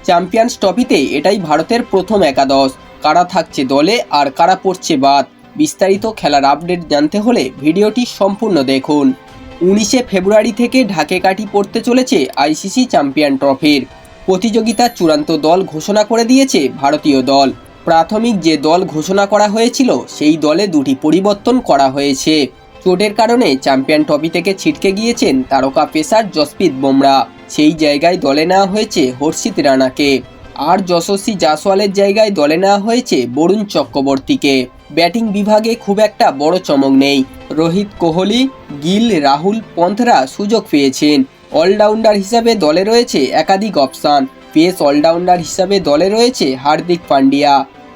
Champions ট্রফিতে এটাই ভারতের প্রথম একাদশ। কারা থাকছে দলে আর কারা পড়ছে বাদ, বিস্তারিত খেলার আপডেট জানতে হলে ভিডিওটি সম্পূর্ণ দেখুন। 19শে ফেব্রুয়ারি থেকে ঢাকে কাঠি পড়তে চলেছে আইসিসি চ্যাম্পিয়ন ট্রফির। প্রতিযোগিতার চূড়ান্ত দল ঘোষণা করে দিয়েছে ভারতীয় দল। প্রাথমিক যে দল ঘোষণা করা হয়েছিল সেই দলে দুটি পরিবর্তন করা হয়েছে। চোটের কারণে চ্যাম্পিয়ন ট্রফি থেকে ছিটকে গিয়েছেন তারকা পেসার জসপ্রীত বুমরা। সেই জায়গায় দলে নেওয়া হয়েছে হর্ষিত রানাকে। আর যশস্বী জাসওয়ালের জায়গায় দলে নেওয়া হয়েছে বরুণ চক্রবর্তীকে। ব্যাটিং বিভাগে খুব একটা বড় চমক নেই। রোহিত কোহলি, গিল, রাহুল, পন্থরা সুযোগ পেয়েছেন। অলরাউন্ডার হিসাবে দলে রয়েছে একাধিক অপশান। পেস অলরাউন্ডার হিসাবে দলে রয়েছে হার্দিক পান্ডিয়া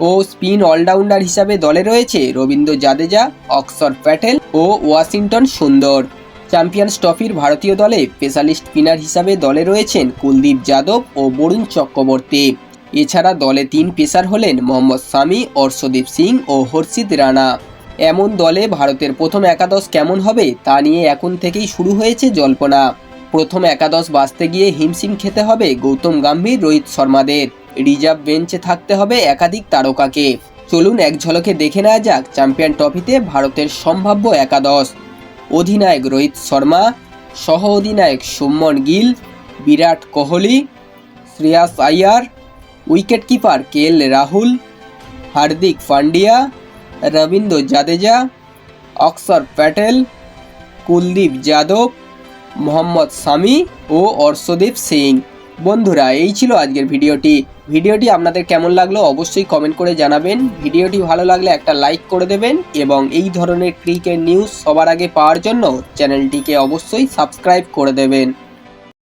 ও স্পিন অলরাউন্ডার হিসাবে দলে রয়েছে রবীন্দ্র জাদেজা, অক্ষর প্যাটেল ও ওয়াশিংটন সুন্দর। চ্যাম্পিয়ন্স ট্রফির ভারতীয় দলে স্পেশালিস্ট স্পিনার হিসাবে দলে রয়েছেন কুলদীপ যাদব ও বরুণ চক্রবর্তী। এছাড়া দলে 3 পেসার হলেন মোহাম্মদ শামি, অর্শদীপ সিং ও হর্ষিত রানা। এমন দলে ভারতের প্রথম একাদশ কেমন হবে তা নিয়ে এখন থেকেই শুরু হয়েছে জল্পনা। প্রথম একাদশ বাছতে গিয়ে হিমশিম খেতে হবে গৌতম গম্ভীর, রোহিত শর্মাদের। রিজার্ভ বেঞ্চে থাকতে হবে একাধিক তারকাকে। চলুন এক ঝলকে দেখে নেওয়া যাক চ্যাম্পিয়ন ট্রফিতে ভারতের সম্ভাব্য একাদশ। অধিনায়ক রোহিত শর্মা, সহ অধিনায়ক Shubman Gill, Virat Kohli, Shreyas Iyer, wicket keeper KL Rahul, Hardik Pandya, Ravindra Jadeja, Akshar Patel, Kuldeep Yadav, Mohammad শামি ও অর্শদীপ সিং। বন্ধুরা, এই ছিল আজকের ভিডিওটি আপনাদের কেমন লাগলো অবশ্যই কমেন্ট করে জানাবেন। ভিডিওটি ভালো লাগলে একটা লাইক করে দেবেন এবং এই ধরনের ক্রিকেট নিউজ সবার আগে পাওয়ার জন্য চ্যানেলটিকে অবশ্যই সাবস্ক্রাইব করে দেবেন।